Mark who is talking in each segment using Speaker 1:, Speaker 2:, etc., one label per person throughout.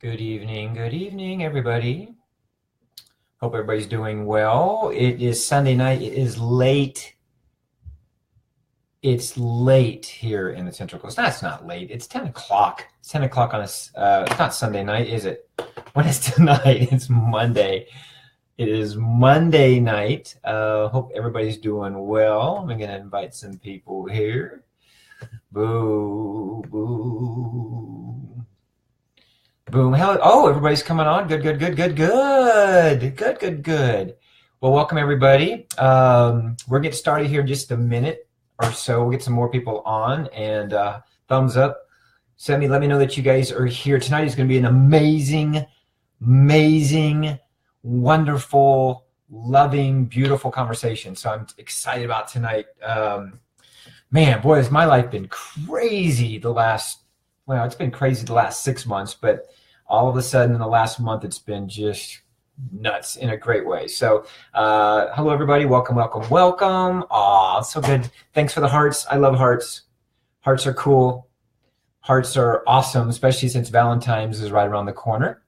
Speaker 1: Good evening, everybody. Hope everybody's doing well. It is Sunday night. It is late. It's late here in the Central Coast. No, it's not late. It's 10 o'clock. It's 10 o'clock on it's not Sunday night, is it? When is tonight? It's Monday. It is Monday night. Hope everybody's doing well. I'm going to invite some people here. Boo, boo. Boom. Oh, everybody's coming on. Good. Well, welcome everybody. We're getting started here in just a minute or so. We'll get some more people on, and thumbs up. Let me know that you guys are here. Tonight is going to be an amazing, wonderful, loving, beautiful conversation. So I'm excited about tonight. Man, boy, has my life been crazy it's been crazy the last 6 months, but all of a sudden in the last month, it's been just nuts in a great way. So hello, everybody. Welcome. Aw, so good. Thanks for the hearts. I love hearts. Hearts are cool. Hearts are awesome, especially since Valentine's is right around the corner.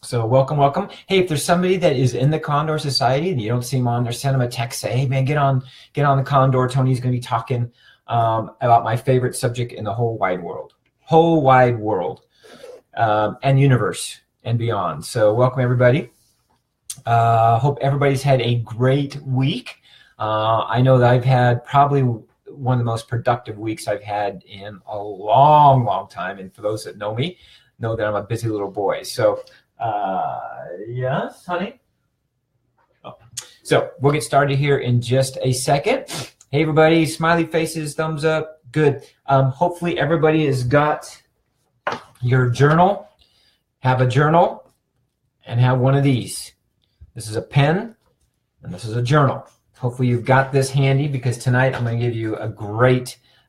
Speaker 1: So welcome. Hey, if there's somebody that is in the Condor Society and you don't see them on there, send them a text. Say, hey, man, get on the Condor. Tony's going to be talking about my favorite subject in the whole wide world. And universe and beyond. So welcome everybody. Hope everybody's had a great week. I know that I've had probably one of the most productive weeks I've had in a long time. And for those that know me, know that I'm a busy little boy. So yes, honey. So we'll get started here in just a second. Hey everybody, smiley faces, thumbs up. Good. Hopefully everybody has got your journal. Have a journal and have one of these. This is a pen and this is a journal. Hopefully you've got this handy, because tonight I'm going to give you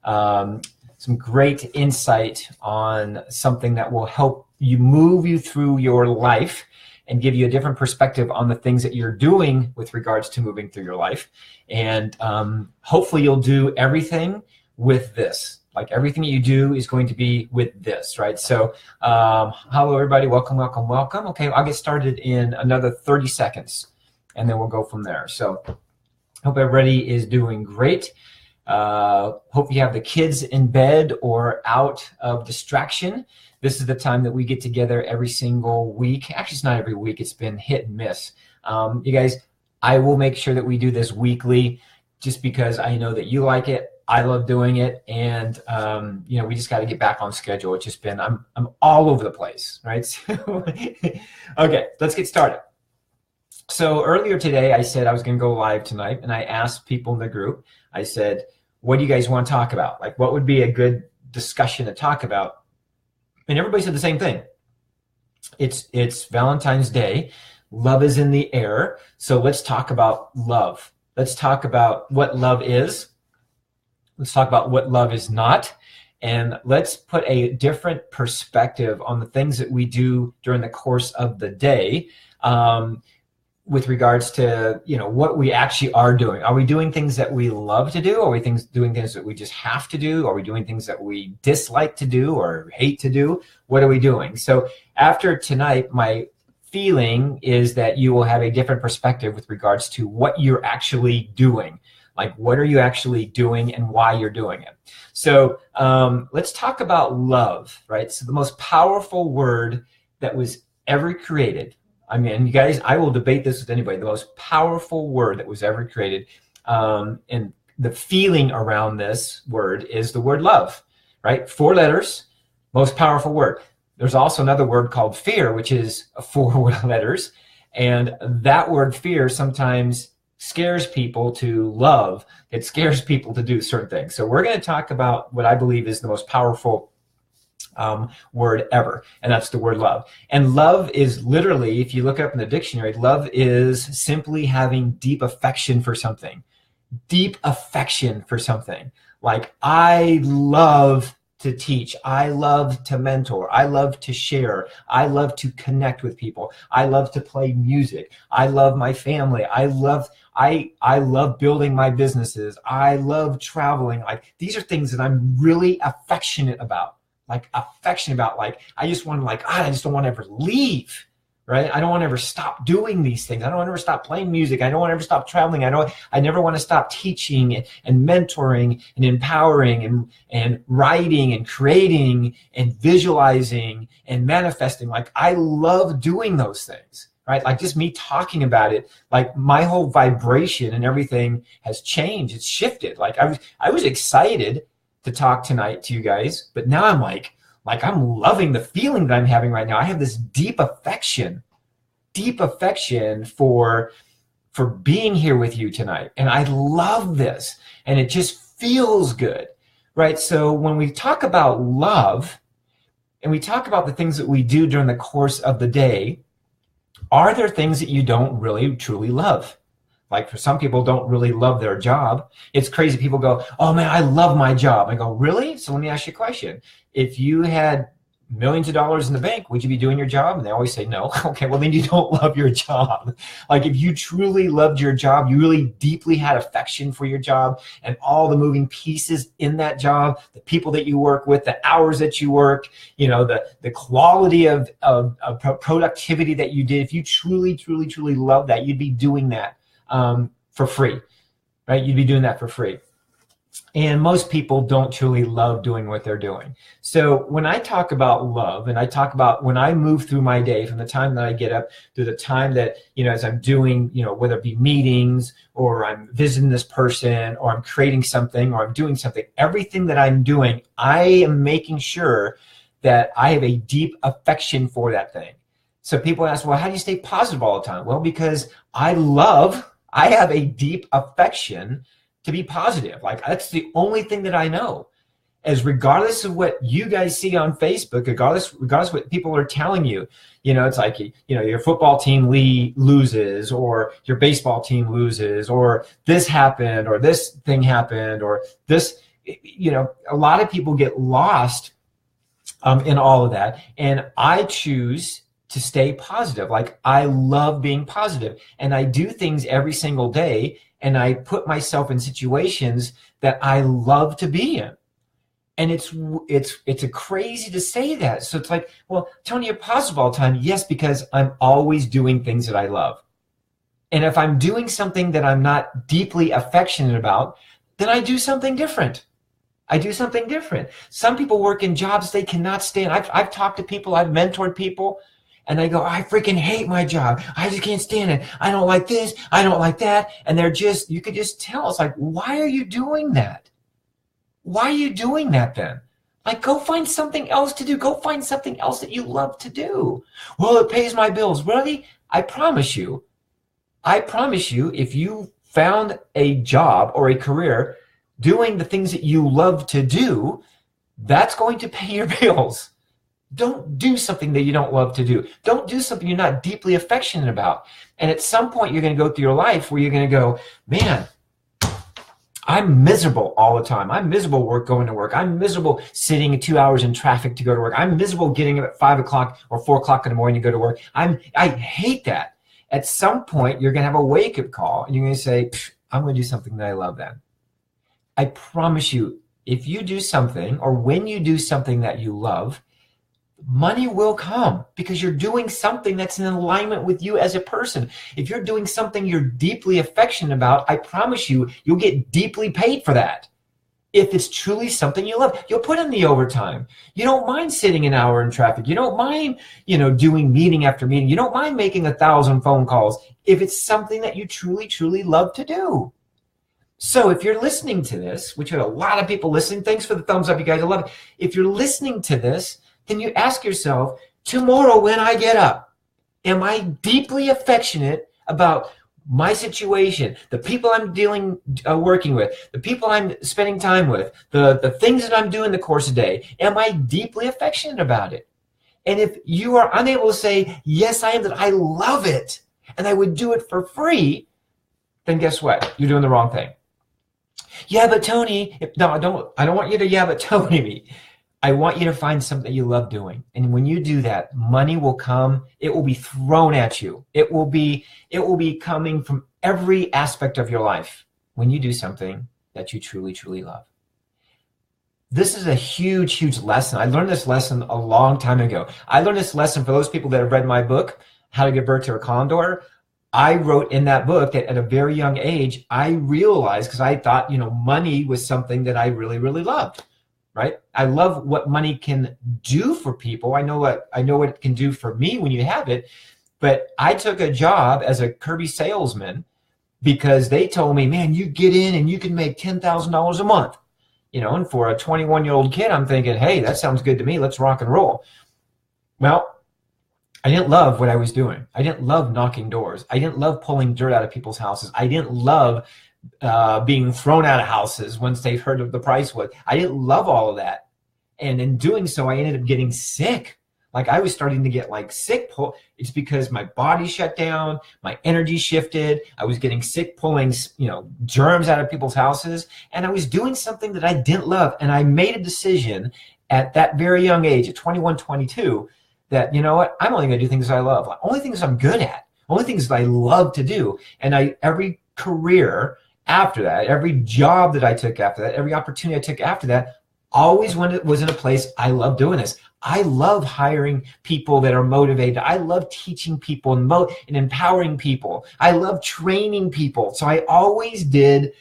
Speaker 1: some great insight on something that will help you move you through your life and give you a different perspective on the things that you're doing with regards to moving through your life. And hopefully you'll do everything with this. Like everything you do is going to be with this, right? So hello, everybody. Welcome. Okay, I'll get started in another 30 seconds, and then we'll go from there. So hope everybody is doing great. Hope you have the kids in bed or out of distraction. This is the time that we get together every single week. Actually, it's not every week. It's been hit and miss. You guys, I will make sure that we do this weekly, just because I know that you like it. I love doing it, and we just got to get back on schedule. It's just been I'm all over the place, right? So, okay, let's get started. So earlier today, I said I was going to go live tonight, and I asked people in the group. I said, "What do you guys want to talk about? Like, what would be a good discussion to talk about?" And everybody said the same thing. It's Valentine's Day. Love is in the air. So let's talk about love. Let's talk about what love is. Let's talk about what love is not, and let's put a different perspective on the things that we do during the course of the day with regards to, what we actually are doing. Are we doing things that we love to do? Are we doing things that we just have to do? Are we doing things that we dislike to do or hate to do? What are we doing? So after tonight, my feeling is that you will have a different perspective with regards to what you're actually doing. Like, what are you actually doing and why you're doing it? So let's talk about love, right? So the most powerful word that was ever created. I mean, you guys, I will debate this with anybody. The most powerful word that was ever created, and the feeling around this word is the word love, right? 4 letters, most powerful word. There's also another word called fear, which is 4 letters. And that word fear sometimes scares people to love. It scares people to do certain things. So we're going to talk about what I believe is the most powerful word ever, and that's the word love. And love is literally, if you look up in the dictionary, love is simply having deep affection for something. Deep affection for something. Like, I love to teach. I love to mentor. I love to share. I love to connect with people. I love to play music. I love my family. I love building my businesses. I love traveling. Like, these are things that I'm really affectionate about. like affection about, like, I just want to, like, God, I just don't want to ever leave, right? I don't want to ever stop doing these things. I don't want to ever stop playing music. I don't want to ever stop traveling. I never want to stop teaching and mentoring and empowering and writing and creating and visualizing and manifesting. Like, I love doing those things, right? Like, just me talking about it, like, my whole vibration and everything has changed. It's shifted. Like, I was excited to talk tonight to you guys, but now I'm like I'm loving the feeling that I'm having right now. I have this deep affection for being here with you tonight. And I love this. And it just feels good, right? So when we talk about love and we talk about the things that we do during the course of the day, are there things that you don't really truly love? Like, for some people don't really love their job. It's crazy. People go, oh man, I love my job. I go, really? So let me ask you a question. If you had millions of dollars in the bank, would you be doing your job? And they always say no. Okay, well then you don't love your job. Like, if you truly loved your job, you really deeply had affection for your job and all the moving pieces in that job, the people that you work with, the hours that you work, the quality of productivity that you did. If you truly love that, you'd be doing that for free, right? You'd be doing that for free. And most people don't truly love doing what they're doing. So when I talk about love, and I talk about when I move through my day, from the time that I get up to the time that, as I'm doing, whether it be meetings or I'm visiting this person or I'm creating something or I'm doing something, everything that I'm doing, I am making sure that I have a deep affection for that thing. So people ask, well, how do you stay positive all the time? Well, because I have a deep affection to be positive. Like, that's the only thing that I know. As regardless of what you guys see on Facebook, regardless of what people are telling you, it's like, your football team loses, or your baseball team loses, or this happened, or this thing happened, or this, a lot of people get lost in all of that. And I choose to stay positive. Like, I love being positive, and I do things every single day, and I put myself in situations that I love to be in. And it's a crazy to say that. So it's like, well, Tony, you're positive all the time. Yes, because I'm always doing things that I love. And if I'm doing something that I'm not deeply affectionate about, then I do something different. Some people work in jobs they cannot stand. I've talked to people, I've mentored people, and they go, I freaking hate my job. I just can't stand it. I don't like this. I don't like that. And you could just tell. It's like, why are you doing that? Why are you doing that then? Like, go find something else to do. Go find something else that you love to do. Well, it pays my bills. Really? I promise you, if you found a job or a career doing the things that you love to do, that's going to pay your bills. Don't do something that you don't love to do. Don't do something you're not deeply affectionate about. And at some point, you're going to go through your life where you're going to go, man, I'm miserable all the time. I'm miserable going to work. I'm miserable sitting 2 hours in traffic to go to work. I'm miserable getting up at 5 o'clock or 4 o'clock in the morning to go to work. I hate that. At some point, you're going to have a wake-up call, and you're going to say, I'm going to do something that I love then. I promise you, if you do something, or when you do something that you love, money will come, because you're doing something that's in alignment with you as a person. If you're doing something you're deeply affectionate about, I promise you, you'll get deeply paid for that. If it's truly something you love, you'll put in the overtime. You don't mind sitting an hour in traffic. You don't mind, doing meeting after meeting. You don't mind making 1,000 phone calls if it's something that you truly love to do. So if you're listening to this, which are a lot of people listening, thanks for the thumbs up, you guys. I love it. If you're listening to this, then you ask yourself, tomorrow when I get up, am I deeply affectionate about my situation, the people I'm working with, the people I'm spending time with, the things that I'm doing the course of the day? Am I deeply affectionate about it? And if you are unable to say, yes, I am, that I love it, and I would do it for free, then guess what? You're doing the wrong thing. Yeah, but Tony, no, I don't want you to yeah, but Tony me. I want you to find something you love doing. And when you do that, money will come. It will be thrown at you. It will be coming from every aspect of your life when you do something that you truly love. This is a huge, huge lesson. I learned this lesson a long time ago. I learned this lesson for those people that have read my book, How to Give Birth to a Condor. I wrote in that book that at a very young age, I realized, because I thought, money was something that I really, really loved, right? I love what money can do for people. I know what it can do for me when you have it. But I took a job as a Kirby salesman because they told me, man, you get in and you can make $10,000 a month. And for a 21-year-old kid, I'm thinking, hey, that sounds good to me. Let's rock and roll. Well, I didn't love what I was doing. I didn't love knocking doors. I didn't love pulling dirt out of people's houses. I didn't love being thrown out of houses once they heard of the price was. I didn't love all of that. And in doing so, I ended up getting sick. Like I was starting to get sick. It's because my body shut down, my energy shifted. I was getting sick pulling, germs out of people's houses. And I was doing something that I didn't love. And I made a decision at that very young age, at 21, 22, that, you know what, I'm only going to do things I love. Only things I'm good at. Only things that I love to do. And every career after that, every job that I took after that, every opportunity I took after that, always when it was in a place I love doing this. I love hiring people that are motivated. I love teaching people and empowering people. I love training people. So I always did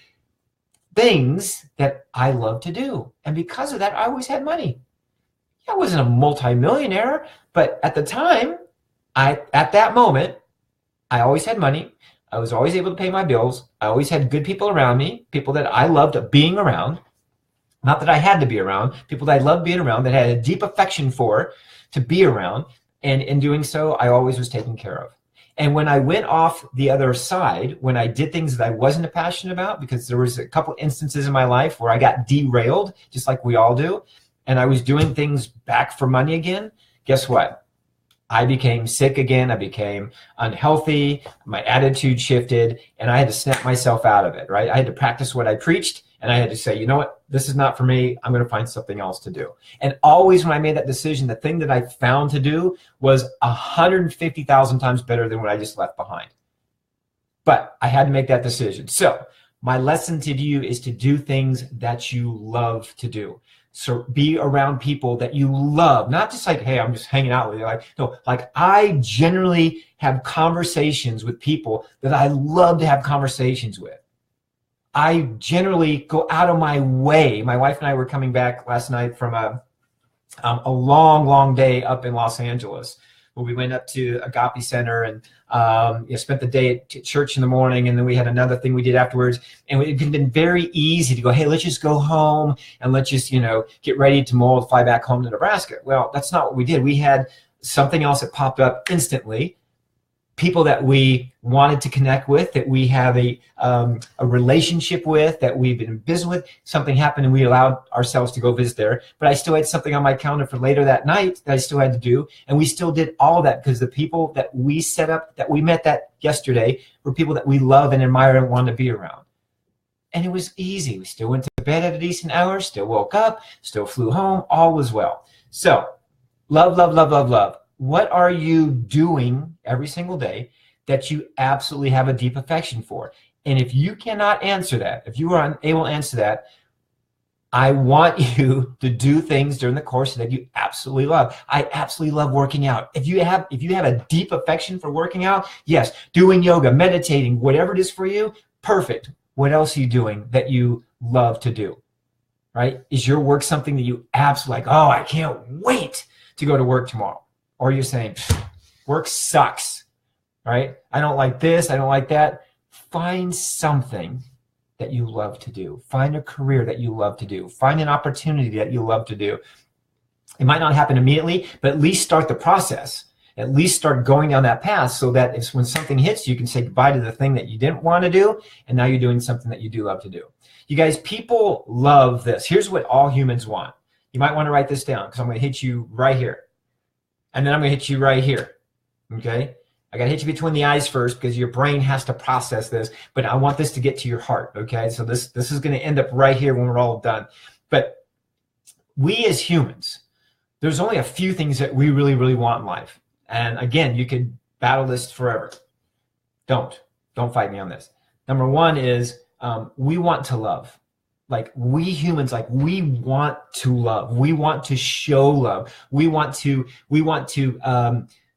Speaker 1: things that I love to do. And because of that, I always had money. I wasn't a multimillionaire, but at the time, at that moment, I always had money. I was always able to pay my bills. I always had good people around me, people that I loved being around. Not that I had to be around, people that I loved being around, that I had a deep affection for, to be around. And in doing so, I always was taken care of. And when I went off the other side, when I did things that I wasn't passionate about, because there was a couple instances in my life where I got derailed, just like we all do, and I was doing things back for money again, guess what? I became sick again. I became unhealthy. My attitude shifted, and I had to snap myself out of it, right? I had to practice what I preached, and I had to say, you know what? This is not for me. I'm going to find something else to do. And always when I made that decision, the thing that I found to do was 150,000 times better than what I just left behind. But I had to make that decision. So my lesson to you is to do things that you love to do. So be around people that you love, not just like, hey, I'm just hanging out with you. No, I generally have conversations with people that I love to have conversations with. I generally go out of my way. My wife and I were coming back last night from a long, long day up in Los Angeles, where we went up to Agape Center and spent the day at church in the morning, and then we had another thing we did afterwards. And it had been very easy to go, hey, let's just go home and let's just get ready to fly back home to Nebraska. Well, that's not what we did. We had something else that popped up instantly. People that we wanted to connect with, that we have a relationship with, that we've been in business with. Something happened and we allowed ourselves to go visit there. But I still had something on my calendar for later that night that I still had to do. And we still did all of that because the people that we set up, that we met that yesterday, were people that we love and admire and want to be around. And it was easy. We still went to bed at a decent hour, still woke up, still flew home, all was well. So love, love, love, love, love. What are you doing every single day that you absolutely have a deep affection for? And if you cannot answer that, if you are unable to answer that, I want you to do things during the course that you absolutely love. I absolutely love working out. If you have a deep affection for working out, yes, doing yoga, meditating, whatever it is for you, perfect. What else are you doing that you love to do? Right? Is your work something that you absolutely like, oh, I can't wait to go to work tomorrow? Or you're saying, work sucks, right? I don't like this, I don't like that. Find something that you love to do. Find a career that you love to do. Find an opportunity that you love to do. It might not happen immediately, but at least start the process. At least start going down that path so that when something hits, you can say goodbye to the thing that you didn't want to do, and now you're doing something that you do love to do. You guys, people love this. Here's what all humans want. You might want to write this down because I'm going to hit you right here. And then I'm going to hit you right here, okay? I got to hit you between the eyes first because your brain has to process this, but I want this to get to your heart, okay? So this is going to end up right here when we're all done. But we as humans, there's only a few things that we really, really want in life. And again, you could battle this forever. Don't fight me on this. Number one is we want to love. Like we humans, like we want to love. We want to show love. We want to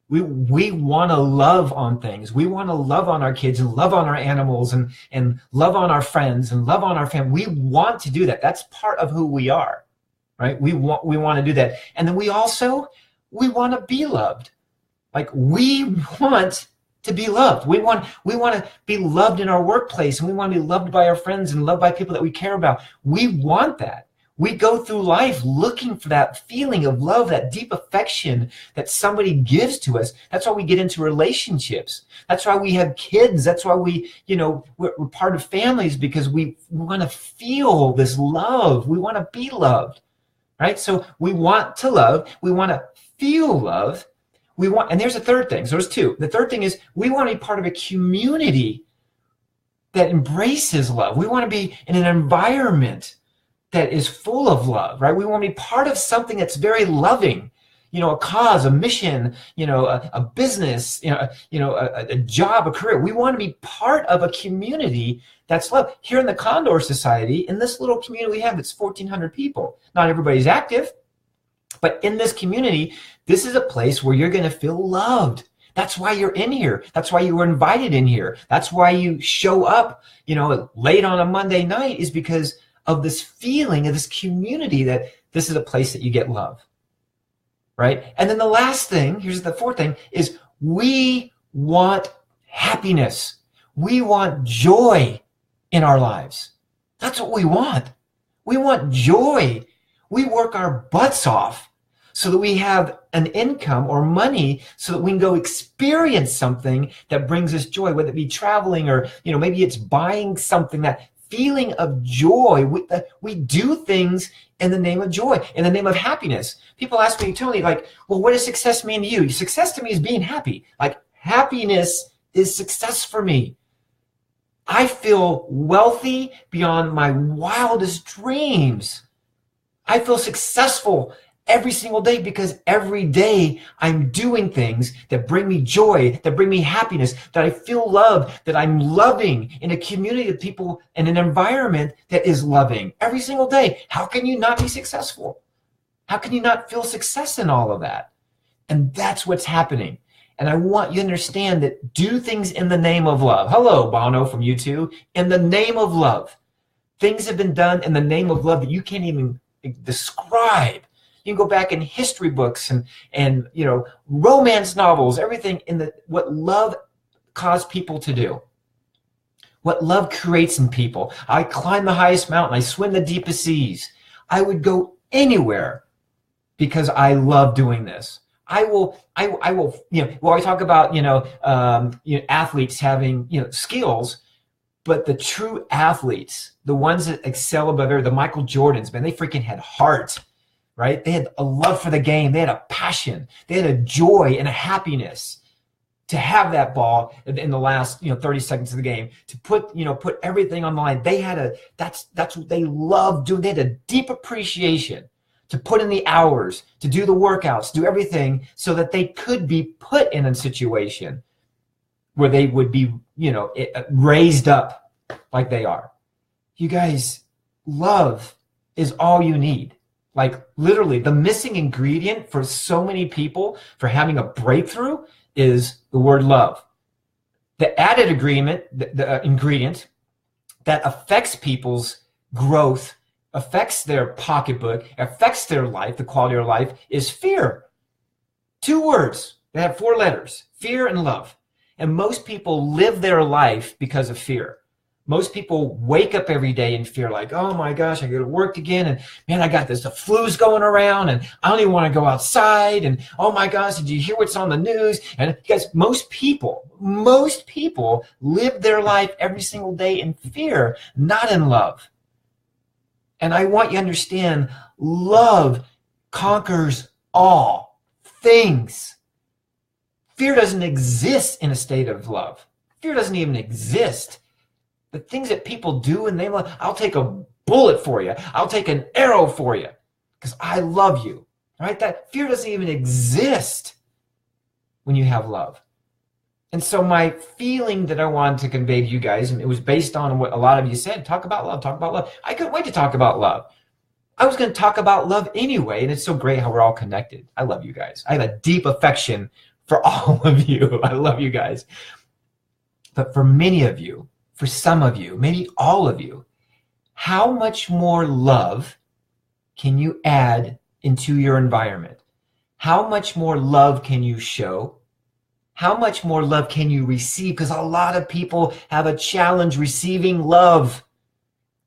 Speaker 1: love on things. We want to love on our kids and love on our animals and love on our friends and love on our family. We want to do that. That's part of who we are, right? We want to do that. And then we want to be loved. Like we want to be loved. We want to be loved in our workplace, and we want to be loved by our friends and loved by people that we care about. We want that. We go through life looking for that feeling of love, that deep affection that somebody gives to us. That's why we get into relationships. That's why we have kids. That's why we're part of families, because we want to feel this love. We want to be loved, right? So we want to love. We want to feel love. And there's a third thing. So there's two. The third thing is we want to be part of a community that embraces love. We want to be in an environment that is full of love, right? We want to be part of something that's very loving, a cause, a mission, a business, a job, a career. We want to be part of a community that's love. Here in the Condor Society, in this little community we have, it's 1,400 people. Not everybody's active, but in this community, this is a place where you're going to feel loved. That's why you're in here. That's why you were invited in here. That's why you show up, late on a Monday night, is because of this feeling of this community, that this is a place that you get love, right? And then the last thing, here's the fourth thing, is we want happiness. We want joy in our lives. That's what we want. We want joy. We work our butts off so that we have an income or money so that we can go experience something that brings us joy, whether it be traveling or, maybe it's buying something. That feeling of joy. We do things in the name of joy, in the name of happiness. People ask me, Tony, like, well, what does success mean to you? Success to me is being happy. Like, happiness is success for me. I feel wealthy beyond my wildest dreams. I feel successful every single day because every day I'm doing things that bring me joy, that bring me happiness, that I feel love, that I'm loving in a community of people and an environment that is loving every single day. How can you not be successful? How can you not feel success in all of that? And that's what's happening. And I want you to understand that do things in the name of love. Hello, Bono from U2. In the name of love. Things have been done in the name of love that you can't even describe. You can go back in history books and romance novels, everything what love caused people to do. What love creates in people. I climb the highest mountain. I swim the deepest seas. I would go anywhere because I love doing this. I will, well, I talk about, athletes having, skills, but the true athletes, the ones that excel above everything, the Michael Jordans, man, they freaking had heart, right? They had a love for the game. They had a passion. They had a joy and a happiness to have that ball in the last, 30 seconds of the game, to put everything on the line. They had that's what they loved doing. They had a deep appreciation to put in the hours, to do the workouts, do everything so that they could be put in a situation where they would be, raised up like they are. You guys, love is all you need. Like literally the missing ingredient for so many people for having a breakthrough is the word love. The added ingredient, the ingredient that affects people's growth, affects their pocketbook, affects their life, the quality of life, is fear. 2 words. They have 4 letters, fear and love. And most people live their life because of fear. Most people wake up every day in fear, like, oh my gosh, I go to work again, and man, I got the flu's going around, and I don't even want to go outside, and oh my gosh, did you hear what's on the news? And guys, most people live their life every single day in fear, not in love. And I want you to understand, love conquers all things. Fear doesn't exist in a state of love. Fear doesn't even exist. The things that people do and they love, I'll take a bullet for you. I'll take an arrow for you because I love you, right? That fear doesn't even exist when you have love. And so my feeling that I wanted to convey to you guys, and it was based on what a lot of you said, talk about love, talk about love. I couldn't wait to talk about love. I was going to talk about love anyway, and it's so great how we're all connected. I love you guys. I have a deep affection for all of you. I love you guys. But for many of you, for some of you, maybe all of you, how much more love can you add into your environment? How much more love can you show? How much more love can you receive? Because a lot of people have a challenge receiving love.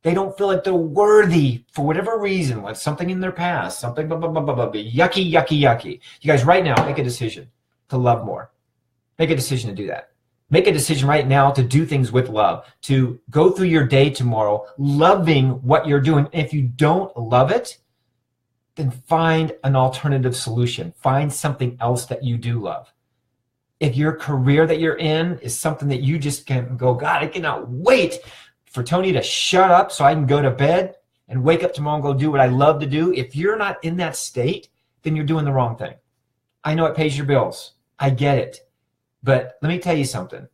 Speaker 1: They don't feel like they're worthy for whatever reason, like something in their past, something blah, blah, blah, blah, blah, yucky, yucky, yucky. You guys, right now, make a decision to love more. Make a decision to do that. Make a decision right now to do things with love, to go through your day tomorrow loving what you're doing. If you don't love it, then find an alternative solution. Find something else that you do love. If your career that you're in is something that you just can go, God, I cannot wait for Tony to shut up so I can go to bed and wake up tomorrow and go do what I love to do. If you're not in that state, then you're doing the wrong thing. I know it pays your bills. I get it. But let me tell you something.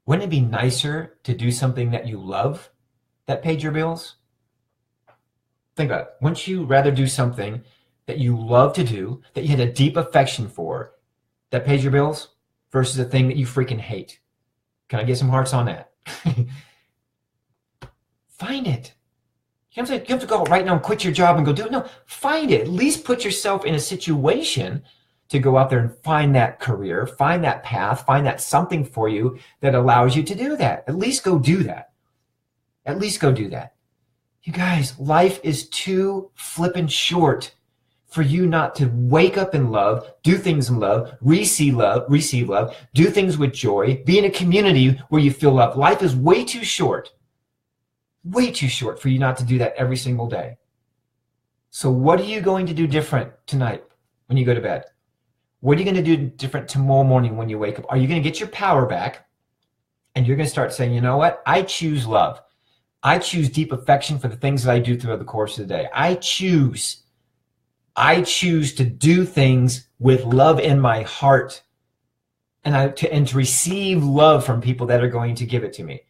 Speaker 1: Wouldn't it be nicer to do something that you love that paid your bills? Think about it. Wouldn't you rather do something that you love to do, that you had a deep affection for, that pays your bills, versus a thing that you freaking hate? Can I get some hearts on that? Find it. You have to go right now and quit your job and go do it. No, find it. At least put yourself in a situation to go out there and find that career, find that path, find that something for you that allows you to do that. At least go do that. At least go do that. You guys, life is too flippin' short for you not to wake up in love, do things in love, receive love, do things with joy, be in a community where you feel love. Life is way too short for you not to do that every single day. So what are you going to do different tonight when you go to bed? What are you going to do different tomorrow morning when you wake up? Are you going to get your power back and you're going to start saying, you know what? I choose love. I choose deep affection for the things that I do throughout the course of the day. I choose to do things with love in my heart and to receive love from people that are going to give it to me.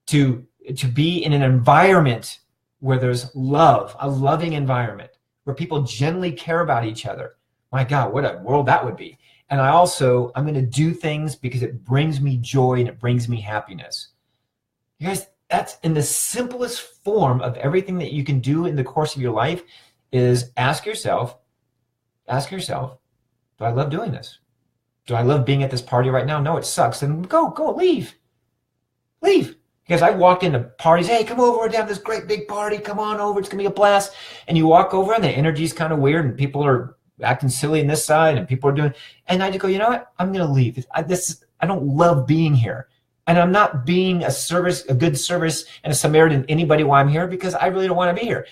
Speaker 1: To be in an environment where there's love, a loving environment, where people genuinely care about each other. My God, what a world that would be. And I'm going to do things because it brings me joy and it brings me happiness. You guys, that's in the simplest form of everything that you can do in the course of your life is ask yourself, do I love doing this? Do I love being at this party right now? No, it sucks. Then go, leave. Because I walked into parties, hey, come over, we're having this great big party, come on over, it's going to be a blast. And you walk over and the energy's kind of weird and people are acting silly on this side and people are doing, and I just go, you know what? I'm going to leave. I don't love being here. And I'm not being a good service and a Samaritan to anybody while I'm here because I really don't want to be here.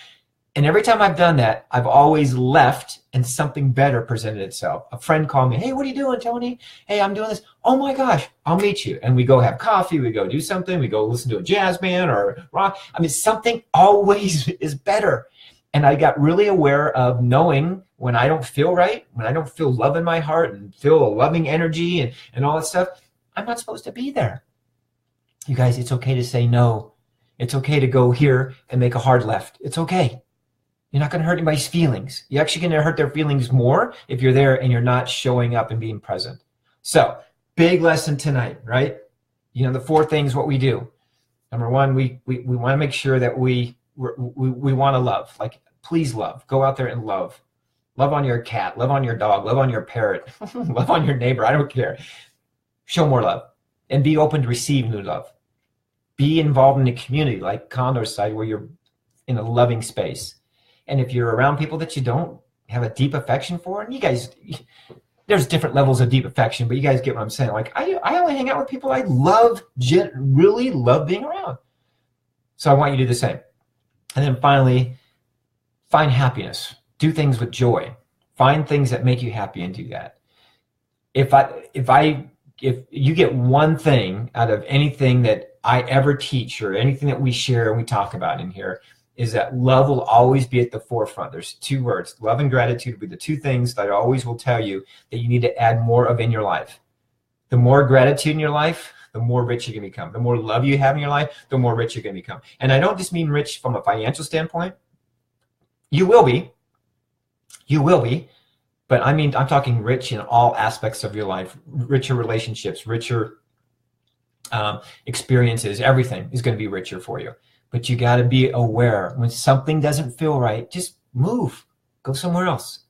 Speaker 1: And every time I've done that, I've always left and something better presented itself. A friend called me, hey, what are you doing, Tony? Hey, I'm doing this. Oh my gosh, I'll meet you. And we go have coffee, we go do something, we go listen to a jazz band or rock. I mean, something always is better. And I got really aware of knowing when I don't feel right, when I don't feel love in my heart and feel a loving energy and all that stuff, I'm not supposed to be there. You guys, it's okay to say no. It's okay to go here and make a hard left. It's okay. You're not going to hurt anybody's feelings. You're actually going to hurt their feelings more if you're there and you're not showing up and being present. So, big lesson tonight, right? You know, the 4 things what we do. Number 1, we want to make sure that we want to love. Like, please love. Go out there and love. Love on your cat. Love on your dog. Love on your parrot. Love on your neighbor. I don't care. Show more love. And be open to receive new love. Be involved in a community like Condor's side where you're in a loving space. And if you're around people that you don't have a deep affection for, and you guys, there's different levels of deep affection, but you guys get what I'm saying. Like I only hang out with people I love, really love being around. So I want you to do the same. And then finally, find happiness. Do things with joy. Find things that make you happy and do that. If you get one thing out of anything that I ever teach or anything that we share and we talk about in here, is that love will always be at the forefront. There's two words, love and gratitude will be the two things that I always will tell you that you need to add more of in your life. The more gratitude in your life, the more rich you're going to become. The more love you have in your life, the more rich you're going to become. And I don't just mean rich from a financial standpoint. You will be. You will be. But I mean, I'm talking rich in all aspects of your life. Richer relationships, richer experiences. Everything is going to be richer for you. But you got to be aware. When something doesn't feel right, just move. Go somewhere else.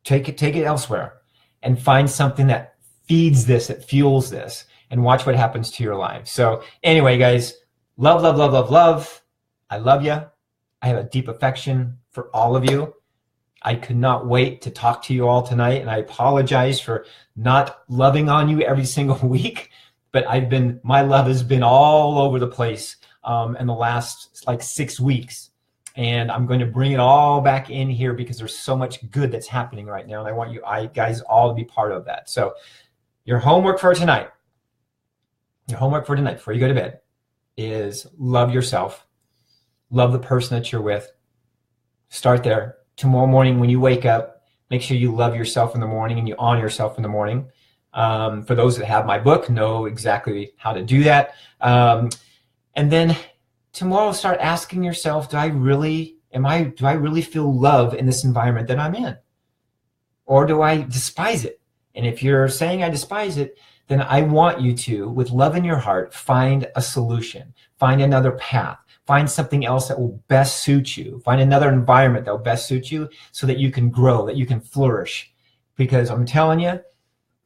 Speaker 1: Take it elsewhere. And find something that feeds this, that fuels this. And watch what happens to your life. So anyway, guys, love, love, love, love, love. I love you. I have a deep affection for all of you. I could not wait to talk to you all tonight. And I apologize for not loving on you every single week. But my love has been all over the place in the last like 6 weeks. And I'm going to bring it all back in here because there's so much good that's happening right now. And I want you guys all to be part of that. So your homework for tonight, before you go to bed, is love yourself. Love the person that you're with. Start there. Tomorrow morning when you wake up, make sure you love yourself in the morning and you honor yourself in the morning. For those that have my book, know exactly how to do that. And then tomorrow start asking yourself, do I really feel love in this environment that I'm in? Or do I despise it? And if you're saying I despise it, then I want you to, with love in your heart, find a solution, find another path, find something else that will best suit you, find another environment that will best suit you so that you can grow, that you can flourish. Because I'm telling you,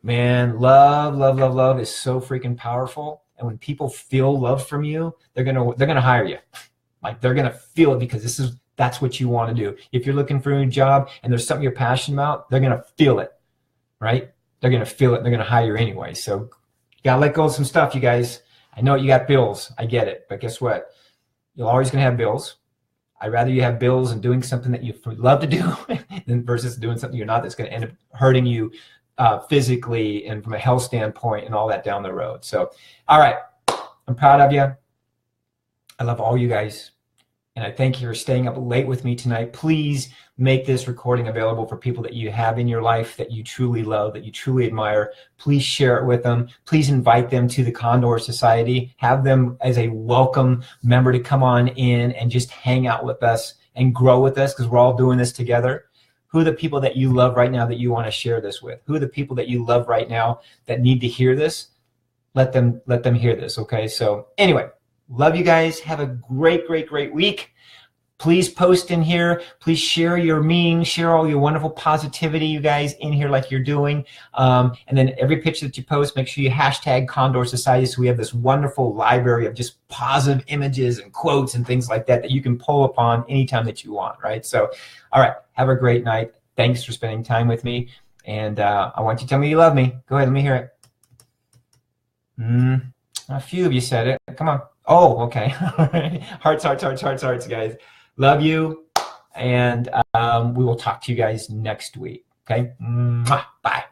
Speaker 1: man, love, love, love, love is so freaking powerful. And when people feel love from you, they're gonna hire you. Like they're gonna feel it because that's what you want to do. If you're looking for a new job and there's something you're passionate about, they're gonna feel it, right? They're going to feel it. They're going to hire you anyway. So you got to let go of some stuff, you guys. I know you got bills. I get it. But guess what? You're always going to have bills. I'd rather you have bills and doing something that you love to do than versus doing something you're not that's going to end up hurting you physically and from a health standpoint and all that down the road. So, all right. I'm proud of you. I love all you guys. And I thank you for staying up late with me tonight. Please make this recording available for people that you have in your life that you truly love, that you truly admire. Please share it with them. Please invite them to the Condor Society. Have them as a welcome member to come on in and just hang out with us and grow with us because we're all doing this together. Who are the people that you love right now that you want to share this with? Who are the people that you love right now that need to hear this? Let them hear this, okay? So anyway. Love you guys. Have a great, great, great week. Please post in here. Please share your memes. Share all your wonderful positivity, you guys, in here like you're doing. And then every picture that you post, make sure you hashtag Condor Society so we have this wonderful library of just positive images and quotes and things like that you can pull upon anytime that you want, right? So, all right. Have a great night. Thanks for spending time with me. And I want you to tell me you love me. Go ahead. Let me hear it. A few of you said it. Come on. Oh, okay. Hearts, hearts, hearts, hearts, hearts, guys. Love you. And we will talk to you guys next week. Okay? Bye.